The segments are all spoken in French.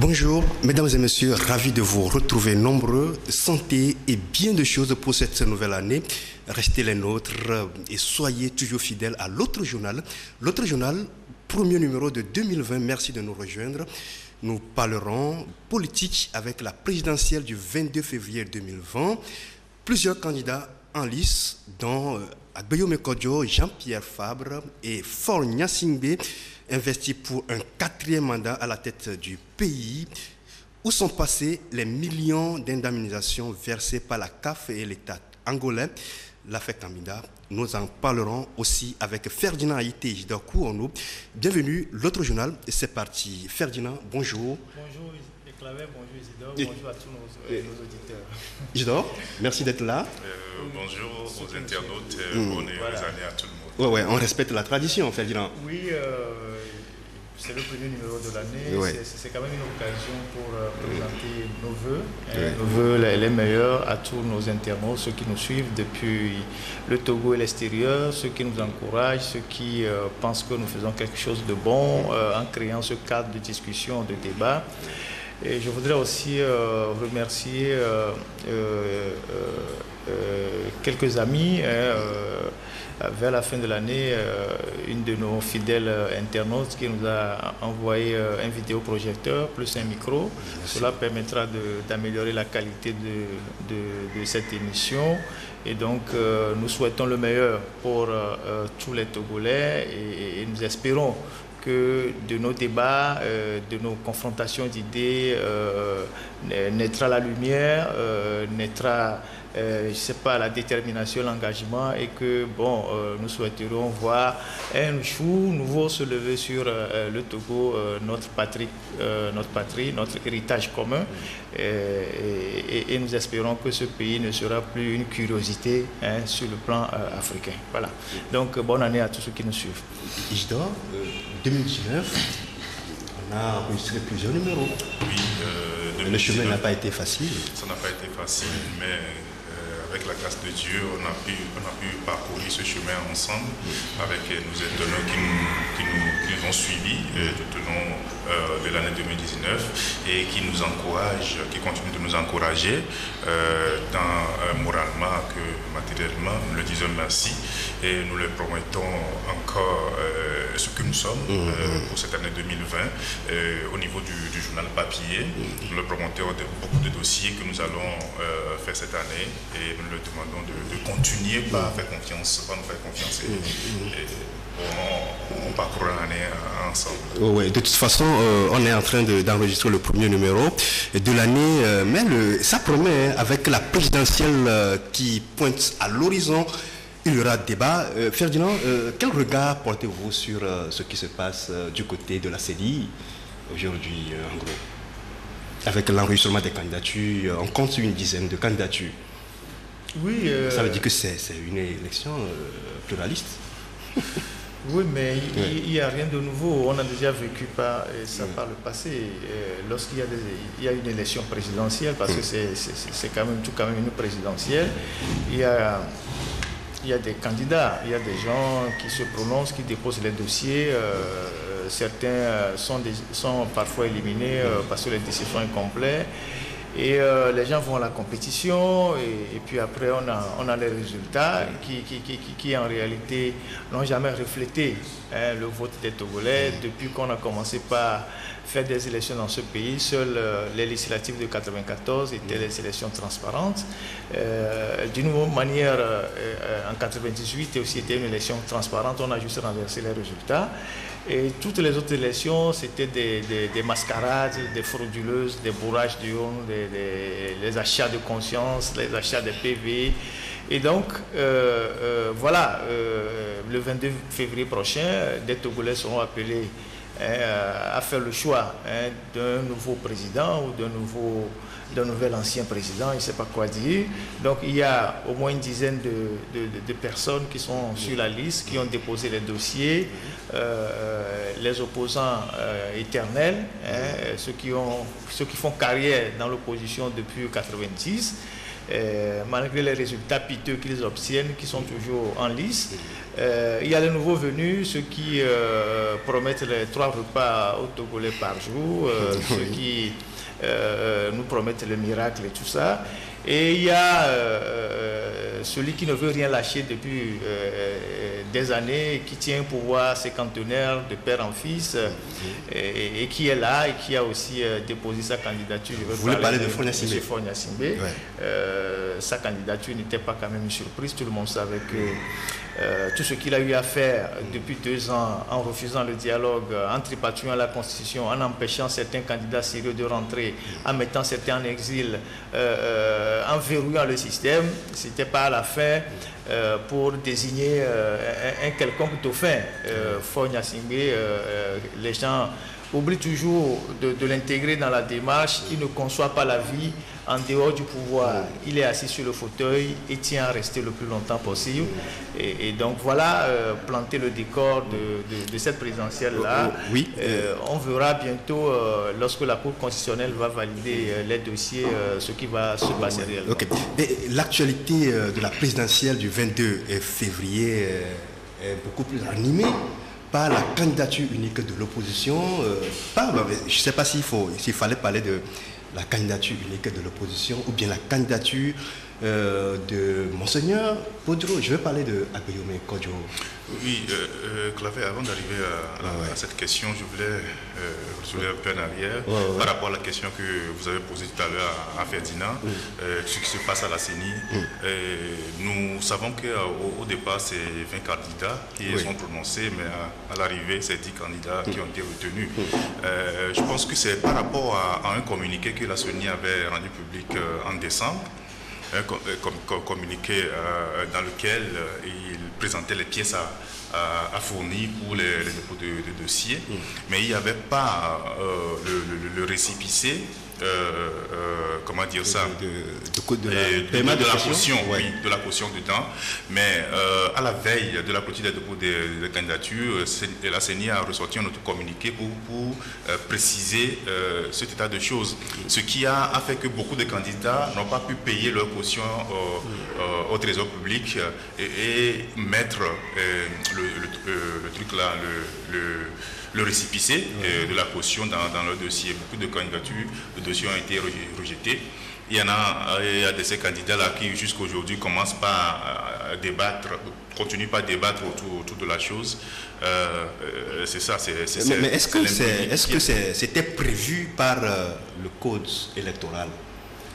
Bonjour, mesdames et messieurs, ravi de vous retrouver nombreux. Santé et bien de choses pour cette nouvelle année. Restez les nôtres et soyez toujours fidèles à l'autre journal. L'autre journal, premier numéro de 2020, merci de nous rejoindre. Nous parlerons politique avec la présidentielle du 22 février 2020. Plusieurs candidats en lice, dont Agbeyome Kodjo, Jean-Pierre Fabre et For Gnassingbé, investis pour un 4e mandat à la tête du pays. Où sont passés les millions d'indemnisations versées par la CAF et l'État angolais? L'affaire candidat, nous en parlerons aussi avec Ferdinand Haïté Jidakou. Bienvenue, l'autre journal, c'est parti. Ferdinand, bonjour. Bonjour Éclavé, bonjour Isidore, bonjour à tous nos auditeurs. Isidore, merci d'être là. Bonjour aux internautes, bonne année à tout le Ouais, monde. on respecte la tradition, Ferdinand. Oui, c'est le premier numéro de l'année. Ouais. C'est quand même une occasion pour présenter nos vœux, nos vœux les meilleurs à tous nos internautes, ceux qui nous suivent depuis le Togo et l'extérieur, ceux qui nous encouragent, ceux qui pensent que nous faisons quelque chose de bon en créant ce cadre de discussion, de débat. Et je voudrais aussi remercier quelques amis. Vers la fin de l'année, une de nos fidèles internautes qui nous a envoyé un vidéoprojecteur plus un micro. Merci. Cela permettra d'améliorer la qualité de cette émission. Et donc, nous souhaitons le meilleur pour tous les Togolais et nous espérons que de nos débats, de nos confrontations d'idées, naîtra la lumière, naîtra, je ne sais pas, la détermination, l'engagement, et que, bon, nous souhaiterions voir un jour nouveau se lever sur le Togo, notre patrie, notre héritage commun, et nous espérons que ce pays ne sera plus une curiosité sur le plan africain. Voilà. Donc, bonne année à tous ceux qui nous suivent. Isidore, 2019, on a enregistré plusieurs numéros. Oui, le chemin n'a pas été facile. Ça n'a pas été facile, mais avec la grâce de Dieu, on a pu parcourir ce chemin ensemble avec nos internautes qui nous ont suivis tout au long de l'année 2019 et qui nous encouragent, qui continuent de nous encourager tant moralement que matériellement. Nous leur disons merci et nous leur promettons encore ce que nous sommes pour cette année 2020 au niveau du journal papier. Nous leur promettons beaucoup de dossiers que nous allons faire cette année et nous leur demandons de continuer par nous faire confiance et on parcourra l'année ensemble. Oui, de toute façon, on est en train d'enregistrer le premier numéro de l'année, mais ça promet, avec la présidentielle qui pointe à l'horizon, il y aura débat. Ferdinand, quel regard portez-vous sur ce qui se passe du côté de la CEDI aujourd'hui, en gros? Avec l'enregistrement des candidatures, on compte une dizaine de candidatures. Oui, ça veut dire que c'est une élection pluraliste. Oui, mais il n'y a rien de nouveau. On a déjà vécu ça par le passé. Lorsqu'il y a une élection présidentielle, parce que c'est quand même une présidentielle, il y a des candidats, il y a des gens qui se prononcent, qui déposent les dossiers. Certains sont parfois éliminés parce que les dossiers sont incomplets. Et les gens vont à la compétition et puis après on a les résultats qui en réalité n'ont jamais reflété le vote des Togolais depuis qu'on a commencé par faire des élections dans ce pays. Seules les législatives de 1994 étaient des élections transparentes. D'une autre manière, en 1998 aussi était une élection transparente, on a juste renversé les résultats. Et toutes les autres élections, c'était des mascarades, des frauduleuses, des bourrages d'urnes, des achats de conscience, les achats de PV. Et donc, voilà, le 22 février prochain, des Togolais seront appelés à faire le choix d'un nouveau président ou d'un nouvel ancien président, il ne sait pas quoi dire. Donc il y a au moins une dizaine de personnes qui sont sur la liste, qui ont déposé les dossiers, les opposants éternels, ceux qui font carrière dans l'opposition depuis 1990. malgré les résultats piteux qu'ils obtiennent, qui sont toujours en lice. Il y a les nouveaux venus, ceux qui promettent les 3 repas aux Togolais par jour, ceux qui nous promettent le miracle et tout ça. Et il y a celui qui ne veut rien lâcher depuis des années, qui tient un pouvoir séquentenaire de père en fils, et qui est là et qui a aussi déposé sa candidature. Vous voulez parler de Fogna Simbé? Sa candidature n'était pas quand même une surprise. Tout le monde savait que tout ce qu'il a eu à faire depuis 2 ans, en refusant le dialogue, en tripatouillant la Constitution, en empêchant certains candidats sérieux de rentrer, en mettant certains en exil, en verrouillant le système, c'était pas à la fin pour désigner un quelconque dauphin. Fogna Simbé, les gens oublient toujours de l'intégrer dans la démarche. Il ne conçoit pas la vie en dehors du pouvoir. Il est assis sur le fauteuil et tient à rester le plus longtemps possible. Et donc voilà, planter le décor de cette présidentielle-là. Oui. On verra bientôt, lorsque la Cour constitutionnelle va valider les dossiers, ce qui va se passer réellement. Okay. L'actualité de la présidentielle du 22 février est beaucoup plus animée par la candidature unique de l'opposition. Je ne sais pas s'il fallait parler de la candidature unique de l'opposition ou bien la candidature de Monseigneur Podro. Je vais parler de Abeyome Kodjo. Oui, Clavé, avant d'arriver à cette question, je voulais retourner un peu en arrière par rapport à la question que vous avez posée tout à l'heure à Ferdinand, ce qui se passe à la CENI. Nous savons qu'au départ, c'est 20 candidats qui sont prononcés, mais à l'arrivée, c'est 10 candidats qui ont été retenus. Je pense que c'est par rapport à un communiqué que la CENI avait rendu public en décembre, un communiqué dans lequel il présentait les pièces à fournir pour les dépôts de dossiers, mais il n'y avait pas le récépissé, comment dire ça, de la caution, de la caution dedans. Mais à la veille de la clôture des dépôts de candidature, la CENI a ressorti un autre communiqué pour préciser cet état de choses. Ce qui a fait que beaucoup de candidats n'ont pas pu payer leur caution au trésor public et mettre le truc là, le récépissé de la caution dans leur dossier. Beaucoup de candidatures, de dossiers ont été rejetés. Il y a de ces candidats-là qui, jusqu'à aujourd'hui, commencent pas à débattre, continuent pas à débattre autour de la chose. C'est ça. Mais est-ce que c'était prévu par le code électoral?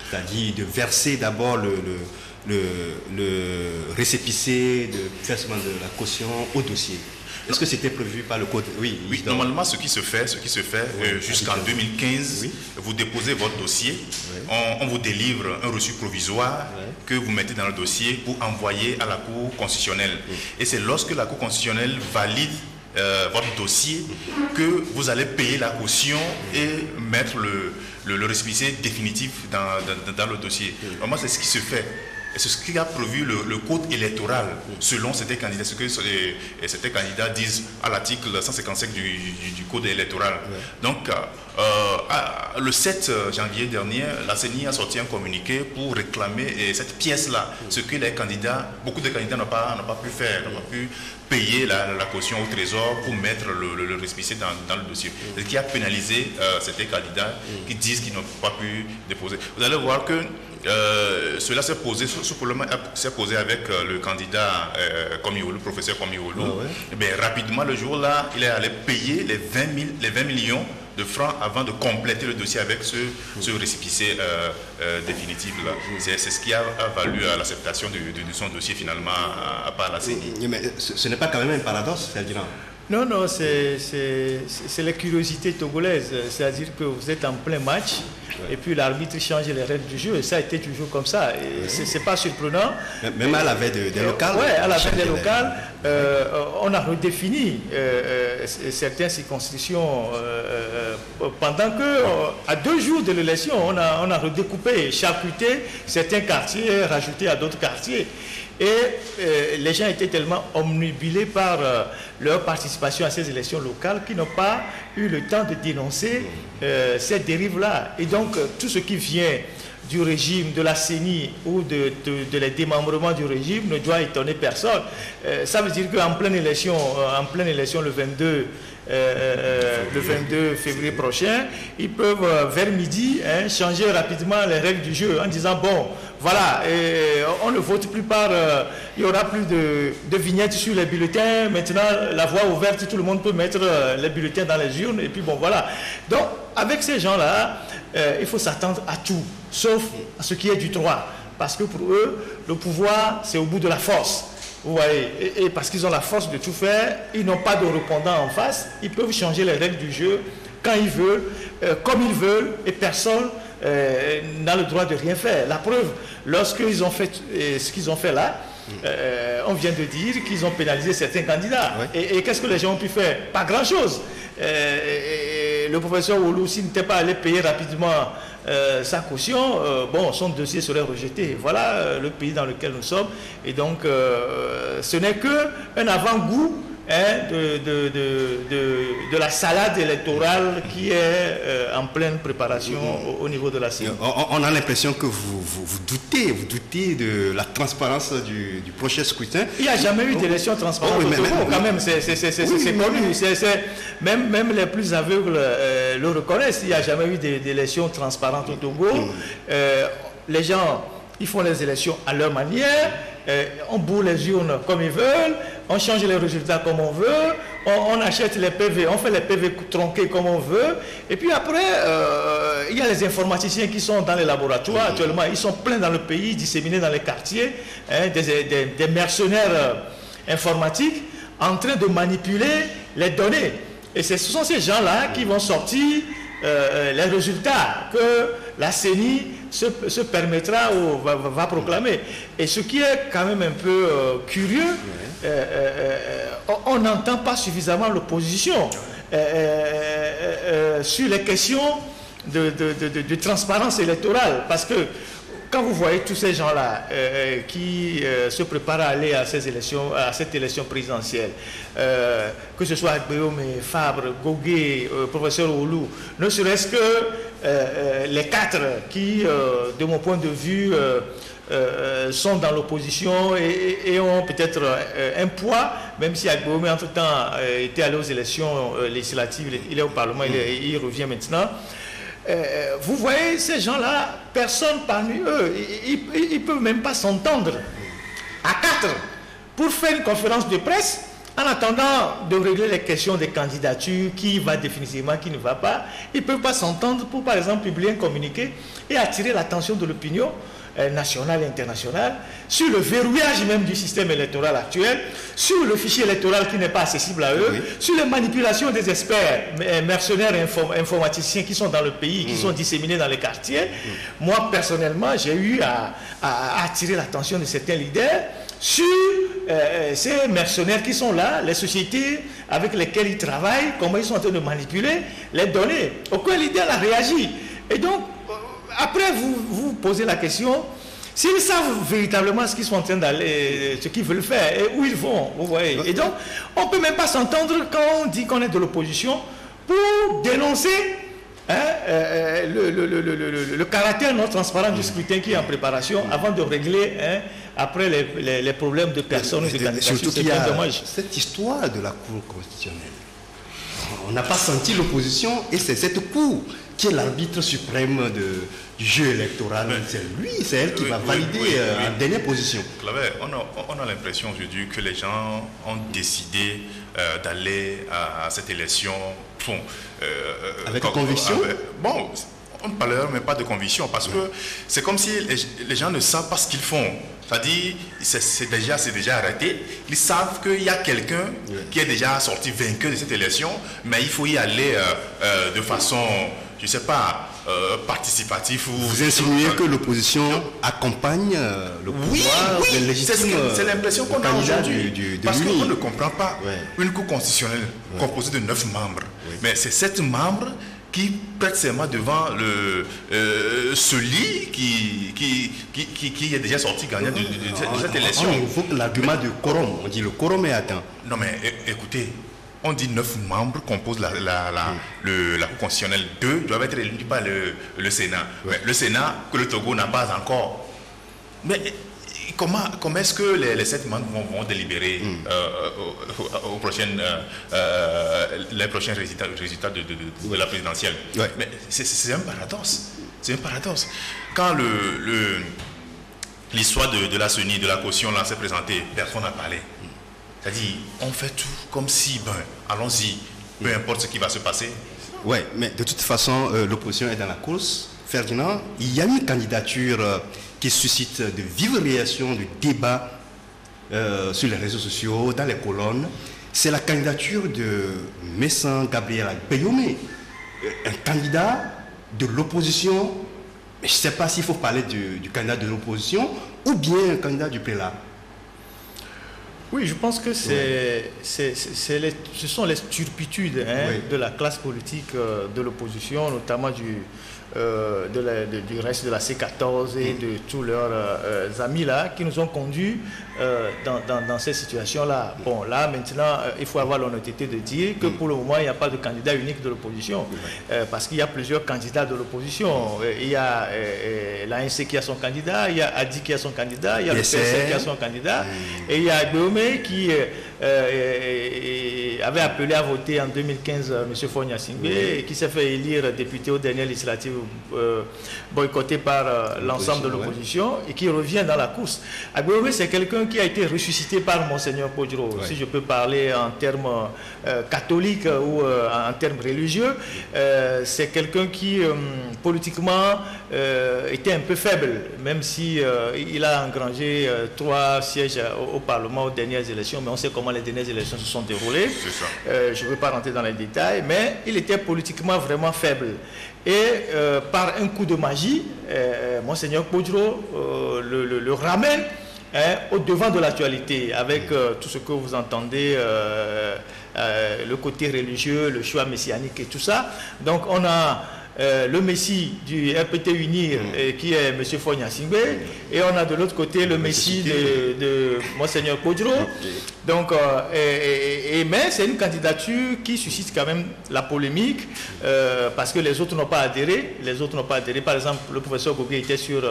C'est-à-dire de verser d'abord le récépissé de versement de la caution au dossier. Est-ce que c'était prévu par le code? Oui, normalement, ce qui se fait jusqu'en 2015, vous déposez votre dossier, on vous délivre un reçu provisoire que vous mettez dans le dossier pour envoyer à la Cour constitutionnelle. Et c'est lorsque la Cour constitutionnelle valide votre dossier que vous allez payer la caution et mettre le récépissé définitif dans le dossier. Normalement, c'est ce qui se fait. Et c'est ce qui a prévu le code électoral selon certains candidats, ce que certains candidats disent à l'article 155 du code électoral. Donc, le 7 janvier dernier, la CENI a sorti un communiqué pour réclamer cette pièce-là, ce que les candidats, beaucoup de candidats n'ont pas pu faire, n'ont pas pu payer la caution au trésor pour mettre le récépissé dans le dossier. Ce qui a pénalisé certains candidats qui disent qu'ils n'ont pas pu déposer. Vous allez voir que cela s'est posé, ce problème s'est posé avec le candidat Komiolu, le professeur Komiolu. Rapidement, le jour-là, il est allé payer les 20 millions de francs avant de compléter le dossier avec ce récépissé définitif là. C'est ce qui a valu à l'acceptation de son dossier finalement par la CENI. Mais ce n'est pas quand même un paradoxe, Ferdinand? Non, c'est la curiosité togolaise. C'est-à-dire que vous êtes en plein match et puis l'arbitre change les règles du jeu. Ça a été toujours comme ça. C'est pas surprenant. Même à la veille des locales. Oui, à la veille des locales, on a redéfini certaines circonscriptions pendant que, à 2 jours de l'élection, on a redécoupé, charcuté certains quartiers, rajouté à d'autres quartiers. Et les gens étaient tellement omnubilés par leur participation à ces élections locales qu'ils n'ont pas eu le temps de dénoncer cette dérive-là. Et donc, tout ce qui vient du régime, de la CENI ou de les démembrements du régime ne doit étonner personne. Ça veut dire qu'en pleine élection le 22 février prochain, ils peuvent vers midi changer rapidement les règles du jeu en disant bon voilà, on ne vote plus par il n'y aura plus de vignettes sur les bulletins, maintenant la voie ouverte, tout le monde peut mettre les bulletins dans les urnes et puis bon voilà. Donc avec ces gens là il faut s'attendre à tout sauf à ce qui est du droit, parce que pour eux le pouvoir c'est au bout de la force. Vous voyez, et parce qu'ils ont la force de tout faire, ils n'ont pas de répondant en face, ils peuvent changer les règles du jeu quand ils veulent, comme ils veulent, et personne n'a le droit de rien faire. La preuve, lorsqu'ils ont fait ce qu'ils ont fait là, on vient de dire qu'ils ont pénalisé certains candidats. Ouais. Et qu'est-ce que les gens ont pu faire? Pas grand-chose. Le professeur Oulou, s'il n'était pas allé payer rapidement sa caution, bon, son dossier serait rejeté. Voilà le pays dans lequel nous sommes. Et donc, ce n'est qu'un avant-goût de la salade électorale qui est en pleine préparation au niveau de la CENI. On a l'impression que vous doutez de la transparence du prochain scrutin. Il n'y a jamais eu d'élection transparente au Togo, quand même, c'est connu. Même les plus aveugles le reconnaissent. Il n'y a jamais eu d'élection transparente au Togo. Les gens, ils font les élections à leur manière. On bourre les urnes comme ils veulent, on change les résultats comme on veut, on achète les PV, on fait les PV tronqués comme on veut, et puis après, il y a les informaticiens qui sont dans les laboratoires actuellement, ils sont pleins dans le pays, disséminés dans les quartiers, des mercenaires informatiques en train de manipuler les données. Et ce sont ces gens-là qui vont sortir les résultats que la CENI se permettra ou va proclamer. Et ce qui est quand même un peu curieux, on n'entend pas suffisamment l'opposition sur les questions de transparence électorale, parce que quand vous voyez tous ces gens-là qui se préparent à aller à cette élection présidentielle, que ce soit Guillaume, Fabre, Gogué, professeur Oulou, ne serait-ce que les quatre qui, de mon point de vue, sont dans l'opposition et ont peut-être un poids, même si Guillaume, entre-temps, était allé aux élections législatives, il est au Parlement, il revient maintenant. Vous voyez, ces gens-là, personne parmi eux, ils ne peuvent même pas s'entendre à quatre pour faire une conférence de presse en attendant de régler les questions des candidatures, qui va définitivement, qui ne va pas. Ils ne peuvent pas s'entendre pour, par exemple, publier un communiqué et attirer l'attention de l'opinion nationale et internationale sur le verrouillage même du système électoral actuel, sur le fichier électoral qui n'est pas accessible à eux, sur les manipulations des experts, mercenaires informaticiens qui sont dans le pays, qui sont disséminés dans les quartiers. Moi, personnellement, j'ai eu à attirer l'attention de certains leaders sur ces mercenaires qui sont là, les sociétés avec lesquelles ils travaillent, comment ils sont en train de manipuler les données. Aucun leader n'a réagi. Et donc, après, vous posez la question, s'ils savent véritablement ce qu'ils sont en train d'aller, ce qu'ils veulent faire et où ils vont, vous voyez. Et donc, on ne peut même pas s'entendre quand on dit qu'on est de l'opposition pour dénoncer le caractère non transparent du scrutin qui est en préparation avant de régler après les problèmes de personnes. Surtout qu'il y a cette histoire de la Cour constitutionnelle. On n'a pas senti l'opposition et c'est cette Cour qui est l'arbitre suprême du jeu électoral. C'est elle qui va valider en dernière position. On a l'impression aujourd'hui que les gens ont décidé d'aller à cette élection avec conviction. Bon, on ne parle même pas de conviction parce que c'est comme si les gens ne savent pas ce qu'ils font. C'est-à-dire, c'est déjà arrêté. Ils savent qu'il y a quelqu'un qui est déjà sorti vainqueur de cette élection, mais il faut y aller de façon, je ne sais pas, participative. Vous insinuez que l'opposition accompagne le pouvoir légitime. C'est l'impression qu'on a aujourd'hui. Parce qu'on ne comprend pas une Cour constitutionnelle composée de 9 membres. Mais c'est 7 membres qui prête serment devant celui qui est déjà sorti gagnant de cette élection. Il faut que l'argument du quorum, on dit le quorum est atteint. Non mais écoutez, on dit 9 membres composent la Cour constitutionnelle. 2 doivent être élus par le Sénat. Ouais. Le Sénat, que le Togo n'a pas encore. Mais comment est-ce que les 7 membres vont délibérer les prochains résultats de la présidentielle? Ouais. Mais c'est un paradoxe. C'est un paradoxe. Quand l'histoire de la CENI, de la caution, là s'est présentée, personne n'a parlé. C'est-à-dire, on fait tout comme si, allons-y, peu importe ce qui va se passer. Oui, mais de toute façon, l'opposition est dans la course. Ferdinand, il y a une candidature qui suscite de vives réactions, du débat sur les réseaux sociaux, dans les colonnes. C'est la candidature de Messan Gabriel Beyomé, un candidat de l'opposition. Je ne sais pas s'il faut parler du candidat de l'opposition ou bien un candidat du PLA. Oui, je pense que ce sont les turpitudes de la classe politique de l'opposition, notamment du reste de la C14 et de tous leurs amis là, qui nous ont conduits dans cette situation-là. Bon, là, maintenant, il faut avoir l'honnêteté de dire que pour le moment, il n'y a pas de candidat unique de l'opposition, parce qu'il y a plusieurs candidats de l'opposition. Il y a l'ANC qui a son candidat, il y a ADI qui a son candidat, il y a le PSC qui a son candidat, et il y a Beyomé qui avait appelé à voter en 2015 M. Fogna Singbe, et qui s'est fait élire député aux dernières législatives boycotté par l'ensemble de l'opposition et qui revient dans la course. Beyomé, c'est quelqu'un qui a été ressuscité par Monseigneur Podjro, si je peux parler en termes catholiques ou en termes religieux. C'est quelqu'un qui politiquement était un peu faible, même si il a engrangé 3 sièges au Parlement aux dernières élections, mais on sait comment les dernières élections se sont déroulées. Je ne veux pas rentrer dans les détails, mais il était politiquement vraiment faible. Et par un coup de magie, Monseigneur Podjro le ramène au devant de l'actualité avec tout ce que vous entendez, le côté religieux, le choix messianique et tout ça. Donc on a le Messie du RPT Unir qui est M. Fogna Singbe, et on a de l'autre côté le Messie de Monseigneur Podjro. Donc, mais c'est une candidature qui suscite quand même la polémique parce que les autres n'ont pas adhéré. Par exemple, le professeur Gogé était sur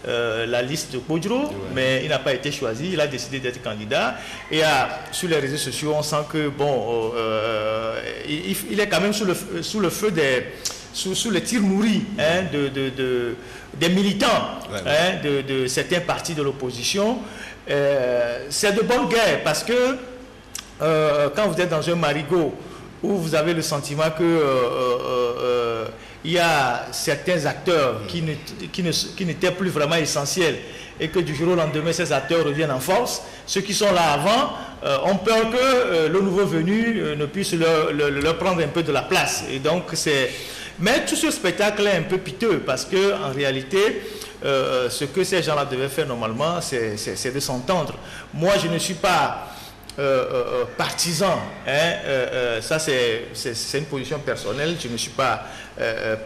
la liste de Podjro, mais il n'a pas été choisi. Il a décidé d'être candidat. Et sur les réseaux sociaux, on sent que bon, il est quand même sous le feu sous les tirs nourris des militants de certains partis de l'opposition. C'est de bonne guerre parce que quand vous êtes dans un marigot où vous avez le sentiment que il y a certains acteurs qui n'étaient plus vraiment essentiels et que du jour au lendemain ces acteurs reviennent en force, ceux qui sont là avant ont peur que le nouveau venu ne puisse leur prendre un peu de la place. Et donc mais tout ce spectacle est un peu piteux parce que en réalité, ce que ces gens-là devaient faire normalement, c'est de s'entendre. Moi, je ne suis pas partisan. Ça, c'est une position personnelle. Je ne suis pas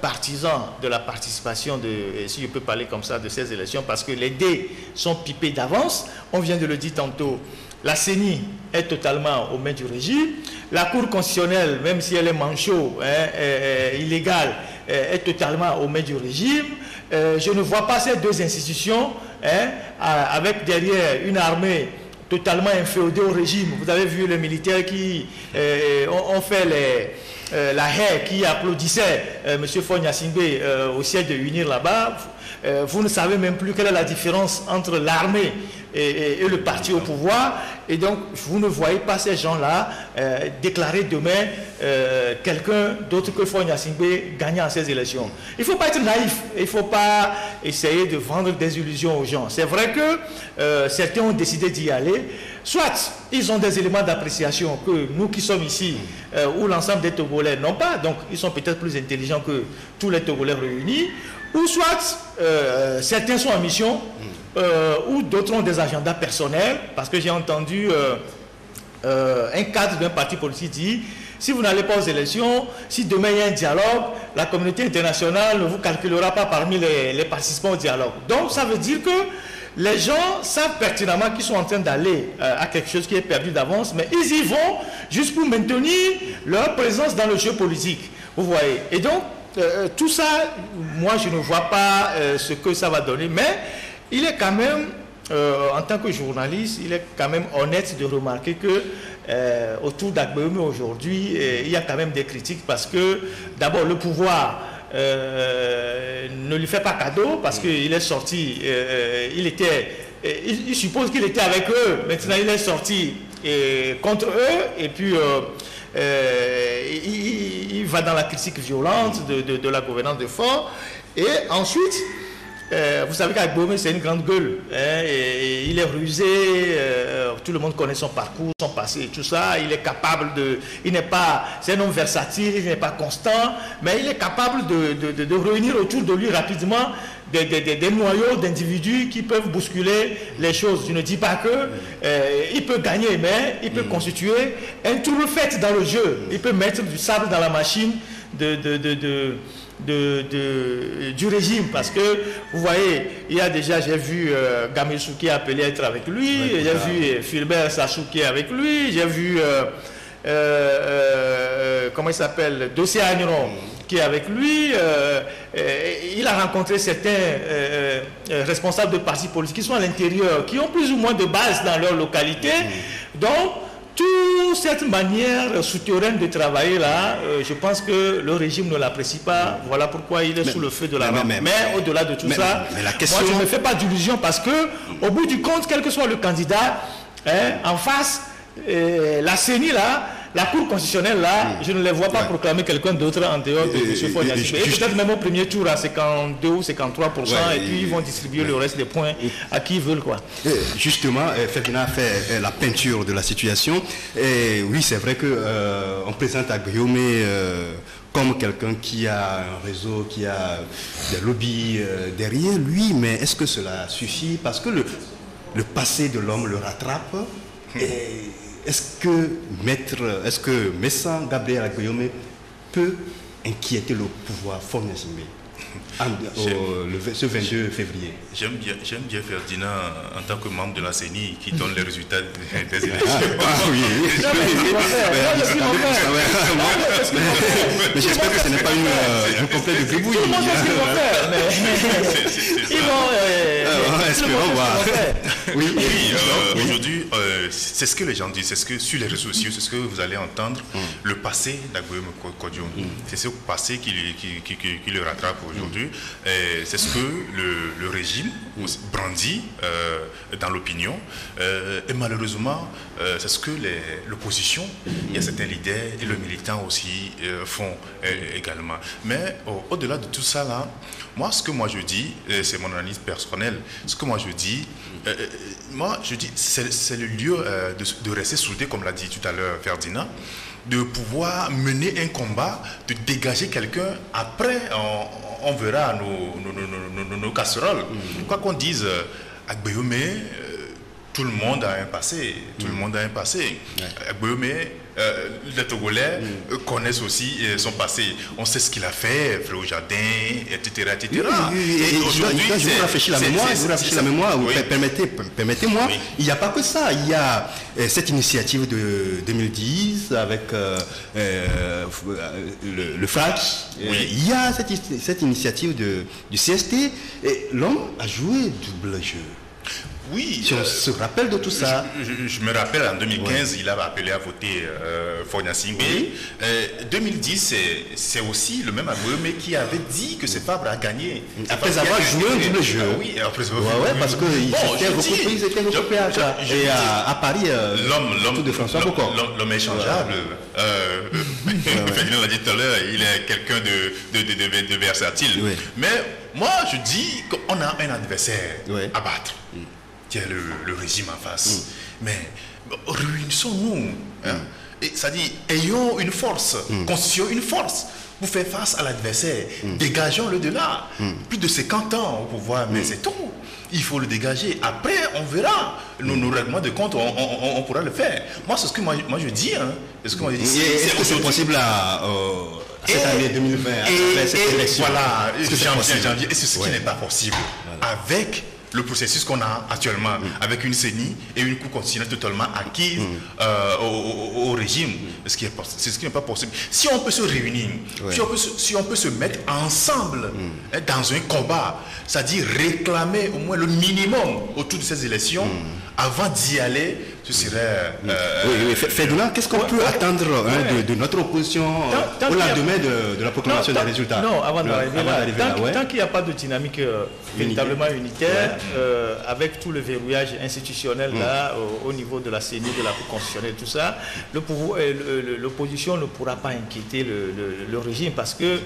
partisan de la participation si je peux parler comme ça, de ces élections parce que les dés sont pipés d'avance. On vient de le dire tantôt. La CENI est totalement aux mains du régime. La Cour constitutionnelle, même si elle est manchot, illégale, est totalement aux mains du régime. Je ne vois pas ces deux institutions avec derrière une armée totalement inféodée au régime. Vous avez vu les militaires qui ont fait la haie qui applaudissait M. Fogna Singbe au siège de Unir là-bas. Vous ne savez même plus quelle est la différence entre l'armée et le parti au pouvoir, et donc vous ne voyez pas ces gens-là déclarer demain quelqu'un d'autre que Fogna Singbe gagnant ces élections. Il ne faut pas être naïf, il ne faut pas essayer de vendre des illusions aux gens. C'est vrai que certains ont décidé d'y aller, soit ils ont des éléments d'appréciation que nous qui sommes ici, ou l'ensemble des Togolais n'ont pas, donc ils sont peut-être plus intelligents que tous les Togolais réunis, ou soit certains sont en mission, ou d'autres ont des agendas personnels, parce que j'ai entendu un cadre d'un parti politique dire, si vous n'allez pas aux élections, si demain il y a un dialogue, la communauté internationale ne vous calculera pas parmi les participants au dialogue. Donc ça veut dire que les gens savent pertinemment qu'ils sont en train d'aller à quelque chose qui est perdu d'avance, mais ils y vont juste pour maintenir leur présence dans le jeu politique. Vous voyez. Et donc, tout ça, moi, je ne vois pas ce que ça va donner, mais il est quand même, en tant que journaliste, il est quand même honnête de remarquer que autour d'Agbéoumé aujourd'hui, il y a quand même des critiques parce que, d'abord, le pouvoir ne lui fait pas cadeau parce qu'il est sorti, il suppose qu'il était avec eux, maintenant il est sorti contre eux et puis il va dans la critique violente de la gouvernance de fond. Et ensuite, vous savez qu'Agbéoumé c'est une grande gueule, hein, et il est rusé, tout le monde connaît son parcours, son passé et tout ça. Il est capable c'est un homme versatile, il n'est pas constant, mais il est capable de réunir autour de lui rapidement des noyaux d'individus qui peuvent bousculer les choses. Je ne dis pas que il peut gagner, mais il peut constituer un tour fait dans le jeu. Il peut mettre du sable dans la machine du régime, parce que vous voyez, il y a déjà, j'ai vu Gamilsou qui a appelé à être avec lui, j'ai vu Philbert Sassou qui est avec lui, j'ai vu comment il s'appelle, Dossier Agneron qui est avec lui, il a rencontré certains responsables de partis politiques qui sont à l'intérieur, qui ont plus ou moins de base dans leur localité. Donc toute cette manière souterraine de travailler là, je pense que le régime ne l'apprécie pas. Voilà pourquoi il est sous le feu de la rampe. Mais au-delà de tout ça, moi je ne me fais pas d'illusion parce que, au bout du compte, quel que soit le candidat, en face, la CENI là, la Cour constitutionnelle là, je ne les vois pas proclamer quelqu'un d'autre en dehors de M. Fogna Singbe. Et peut-être même au premier tour à 52 ou 53%, et puis ils vont distribuer le reste des points à qui ils veulent, quoi. Justement, Ferdinand a fait la peinture de la situation. Et oui, c'est vrai qu'on présente Agbéoumé comme quelqu'un qui a un réseau, qui a des lobbies derrière lui, mais est-ce que cela suffit? Parce que le passé de l'homme le rattrape. Est-ce que Messant Gabriel Agbéoumé peut inquiéter le pouvoir Fogna Singbe ce 22 février? J'aime bien Ferdinand en tant que membre de la CENI qui donne les résultats des élections. Mais j'espère que ce n'est pas un complet de gribouille. Espérons voir. Oui, aujourd'hui, c'est ce que les gens disent, c'est ce que sur les réseaux sociaux, c'est ce que vous allez entendre, le passé d'Agbéoumé Kodjo. C'est ce passé qui le rattrape aujourd'hui. C'est ce que le régime brandit dans l'opinion. Et malheureusement, c'est ce que l'opposition, il y a certains leaders et le militant aussi font également. Mais au-delà de tout ça là, ce que moi je dis, c'est mon analyse personnelle, ce que moi je dis, c'est le lieu de rester soudé, comme l'a dit tout à l'heure Ferdinand, de pouvoir mener un combat, de dégager quelqu'un. Après, on verra nos casseroles. Quoi qu'on dise, Agbéoumé, tout le monde a un passé. Tout le monde a un passé. Agbéoumé, les Togolais connaissent aussi son passé. On sait ce qu'il a fait, Frère Jardin, etc. etc. Et aujourd'hui, je vous rafraîchis la mémoire. Permettez-moi, il n'y a pas que ça. Il y a cette initiative de 2010 avec le FRAC. Il y a cette initiative du CST. Et l'homme a joué double jeu. Oui, si on se rappelle de tout ça. Je me rappelle en 2015, il avait appelé à voter Fogna Singbe. 2010, c'est aussi le même Agbéoumé qui avait dit que c'est Fabre a gagné. Après avoir joué un double jeu. Oui, après parce qu'ils étaient regroupés à Paris. L'homme échangeable. Ferdinand l'a dit tout à l'heure, il est quelqu'un de versatile. Mais moi, je dis qu'on a un adversaire à battre. Qui est le régime en face. Mais réunissons-nous. Et ça dit, ayons une force, constituons une force pour faire face à l'adversaire. Dégageons-le de là. Plus de 50 ans au pouvoir, mais c'est tout. Il faut le dégager. Après, on verra. Nos règlements de compte, on pourra le faire. Moi, c'est ce que moi je dis. Est-ce que c'est possible cette année 2020, après cette élection? Voilà, janvier, et c'est ce qui n'est pas possible. Avec le processus qu'on a actuellement avec une CENI et une Cour constitutionnelle totalement acquise au régime, ce qui n'est pas possible. Si on peut se réunir, si on peut se mettre ensemble dans un combat, c'est-à-dire réclamer au moins le minimum autour de ces élections, avant d'y aller, ce serait... Ferdinand, qu'est-ce qu'on peut attendre de notre opposition au lendemain de la proclamation des résultats? Non, avant d'arriver là, tant qu'il n'y a pas de dynamique véritablement unitaire, avec tout le verrouillage institutionnel là, au niveau de la CENI, de la Cour constitutionnelle, tout ça, l'opposition ne pourra pas inquiéter le régime parce que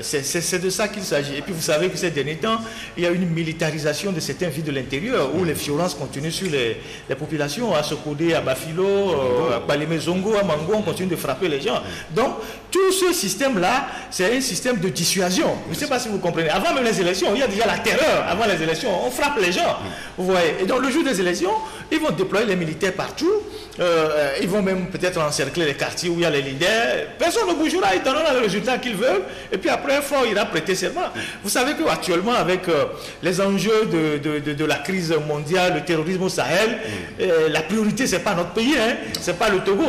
c'est de ça qu'il s'agit. Et puis vous savez que ces derniers temps, il y a une militarisation de certaines villes de l'intérieur où les violences continuent sur les populations, à Sokodé, à Bafilo, à Balémé Zongo, à Mango, on continue de frapper les gens. Donc, tout ce système-là, c'est un système de dissuasion. Je ne sais pas si vous comprenez. Avant même les élections, il y a déjà la terreur. Avant les élections, on frappe les gens. Vous voyez. Et donc, le jour des élections, ils vont déployer les militaires partout. Ils vont même peut-être encercler les quartiers où il y a les leaders. Personne ne bougera, ils donneront le résultat qu'ils veulent. Et puis après, Faure ira prêter serment. Vous savez qu'actuellement, avec les enjeux de la crise mondiale, le terrorisme au Sahel, la priorité, ce n'est pas notre pays, ce n'est pas le Togo.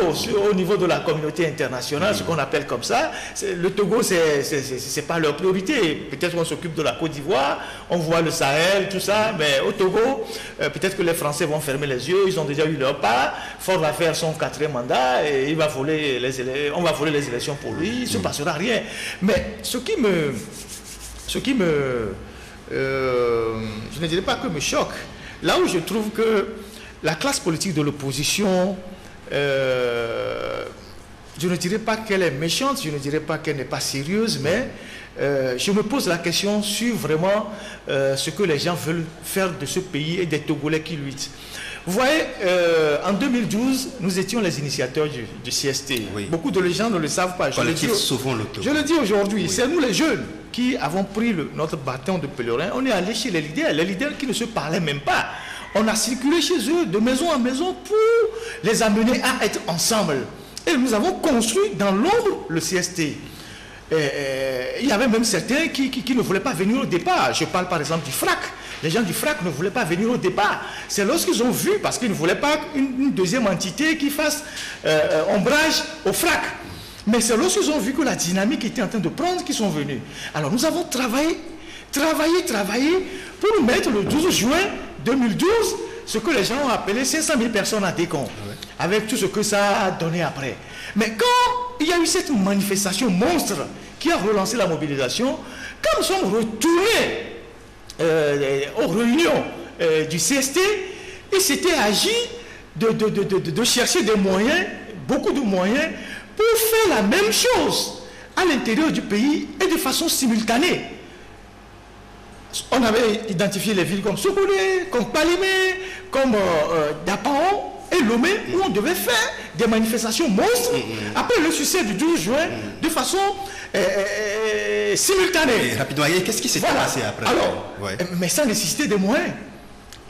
Au niveau de la communauté internationale, ce qu'on appelle comme ça, le Togo, ce n'est pas leur priorité. Peut-être qu'on s'occupe de la Côte d'Ivoire, on voit le Sahel, tout ça, mais au Togo, peut-être que les Français vont fermer les yeux, ils ont déjà eu leur part. Faure va faire son 4e mandat et il va voler on va voler les élections pour lui, il ne se passera rien. Mais ce qui me je ne dirais pas que me choque, là où je trouve que la classe politique de l'opposition, je ne dirais pas qu'elle est méchante, je ne dirais pas qu'elle n'est pas sérieuse, mais je me pose la question sur vraiment ce que les gens veulent faire de ce pays et des Togolais qui luttent. Vous voyez, en 2012, nous étions les initiateurs du CST. Oui. Beaucoup de gens ne le savent pas. Je le dis aujourd'hui, c'est nous les jeunes qui avons pris notre bâton de pèlerin. On est allé chez les leaders qui ne se parlaient même pas. On a circulé chez eux de maison en maison pour les amener à être ensemble. Et nous avons construit dans l'ombre le CST. Il y avait même certains qui ne voulaient pas venir au départ. Je parle par exemple du FRAC. Les gens du FRAC ne voulaient pas venir au départ. C'est lorsqu'ils ont vu, parce qu'ils ne voulaient pas une deuxième entité qui fasse ombrage au FRAC. Mais c'est lorsqu'ils ont vu que la dynamique était en train de prendre qu'ils sont venus. Alors nous avons travaillé pour mettre le 12 juin 2012 ce que les gens ont appelé 500 000 personnes à Décon, avec tout ce que ça a donné après. Mais quand il y a eu cette manifestation monstre qui a relancé la mobilisation, quand nous sommes retournés aux réunions du CST, il s'était agi de chercher des moyens, beaucoup de moyens, pour faire la même chose à l'intérieur du pays et de façon simultanée. On avait identifié les villes comme Sokolé, comme Palimé, comme Dapao et Lomé, où on devait faire des manifestations monstres après le succès du 12 juin de façon simultanée. Et rapidement, qu'est-ce qui s'est passé après? Alors, mais ça nécessitait des moyens.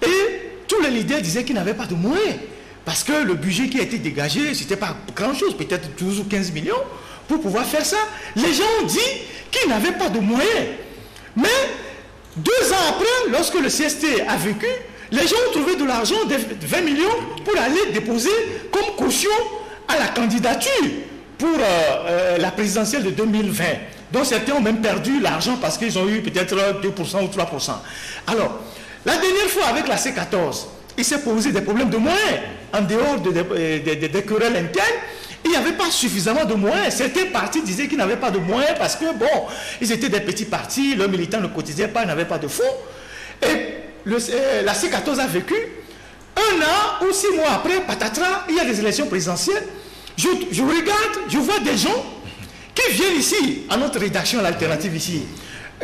Et tous les leaders disaient qu'ils n'avaient pas de moyens. Parce que le budget qui a été dégagé, ce n'était pas grand-chose, peut-être 12 ou 15 millions, pour pouvoir faire ça. Les gens ont dit qu'ils n'avaient pas de moyens. Mais 2 ans après, lorsque le CST a vécu, les gens ont trouvé de l'argent, de 20 millions, pour aller déposer comme caution à la candidature pour la présidentielle de 2020. Donc certains ont même perdu l'argent parce qu'ils ont eu peut-être 2% ou 3%. Alors, la dernière fois avec la C14, il s'est posé des problèmes de moyens, en dehors des querelles internes. Il n'y avait pas suffisamment de moyens. Certains partis disaient qu'ils n'avaient pas de moyens parce que, bon, ils étaient des petits partis, leurs militants ne cotisaient pas, ils n'avaient pas de fonds. Et la C14 a vécu. 1 an ou 6 mois après, patatras, il y a des élections présidentielles. Je regarde, je vois des gens qui viennent ici, à notre rédaction, l'alternative ici,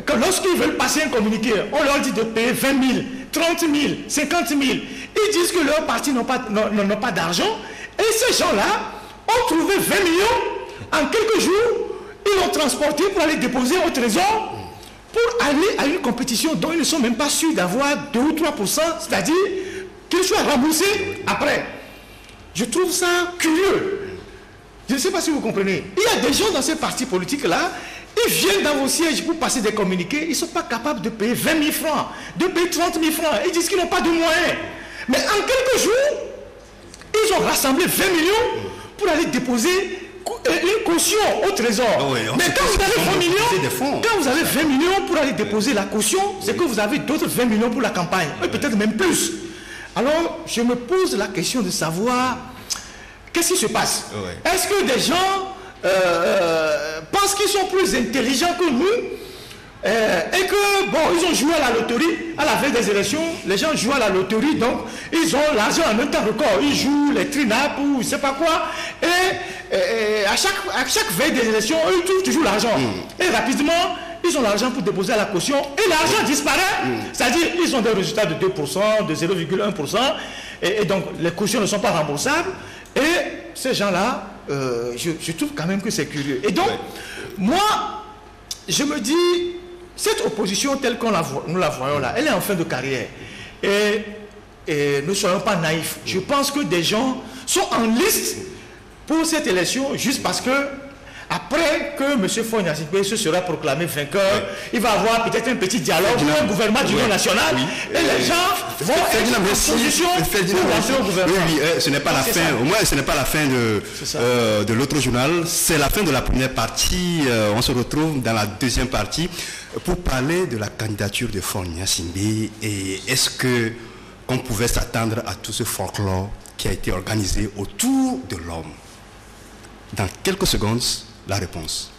que lorsqu'ils veulent passer un communiqué, on leur dit de payer 20 000, 30 000, 50 000. Ils disent que leurs partis n'ont pas d'argent. Et ces gens-là ont trouvé 20 millions en quelques jours. Ils l'ont transporté pour aller déposer au trésor pour aller à une compétition dont ils ne sont même pas sûrs d'avoir 2 ou 3%, c'est-à-dire qu'ils soient remboursés après. Je trouve ça curieux. Je ne sais pas si vous comprenez. Il y a des gens dans ces partis politiques-là Ils viennent dans vos sièges pour passer des communiqués, ils ne sont pas capables de payer 20 000 francs, de payer 30 000 francs. Ils disent qu'ils n'ont pas de moyens. Mais en quelques jours, ils ont rassemblé 20 millions pour aller déposer une caution au trésor. Oui, mais quand vous avez 20 millions, quand vous avez 20 millions pour aller déposer la caution, c'est que vous avez d'autres 20 millions pour la campagne, et peut-être même plus. Alors, je me pose la question de savoir qu'est-ce qui se passe. Est-ce que des gens pensent qu'ils sont plus intelligents que nous et que, bon, ils ont joué à la loterie, à la veille des élections, les gens jouent à la loterie, donc ils ont l'argent en même temps record, ils jouent les trinap ou je ne sais pas quoi, et à chaque veille des élections, ils trouvent toujours l'argent. Et rapidement, ils ont l'argent pour déposer à la caution, et l'argent disparaît, c'est-à-dire ils ont des résultats de 2%, de 0,1%, et donc les cautions ne sont pas remboursables, et ces gens-là, je trouve quand même que c'est curieux. Et donc, moi, je me dis, cette opposition telle que nous la voyons là, elle est en fin de carrière. Et ne soyons pas naïfs. Je pense que des gens sont en liste pour cette élection juste parce que après que M. Faure Gnassingbé se sera proclamé vainqueur, il va avoir peut-être un petit dialogue pour un gouvernement d'union nationale et les gens vont être en position pour lancer au gouvernement. Oui, ce n'est pas la fin. Au moins, ce n'est pas la fin de l'autre journal. C'est la fin de la première partie. On se retrouve dans la deuxième partie pour parler de la candidature de Faure Gnassingbé. Et est-ce qu'on pouvait s'attendre à tout ce folklore qui a été organisé autour de l'homme? Dans quelques secondes, la réponse.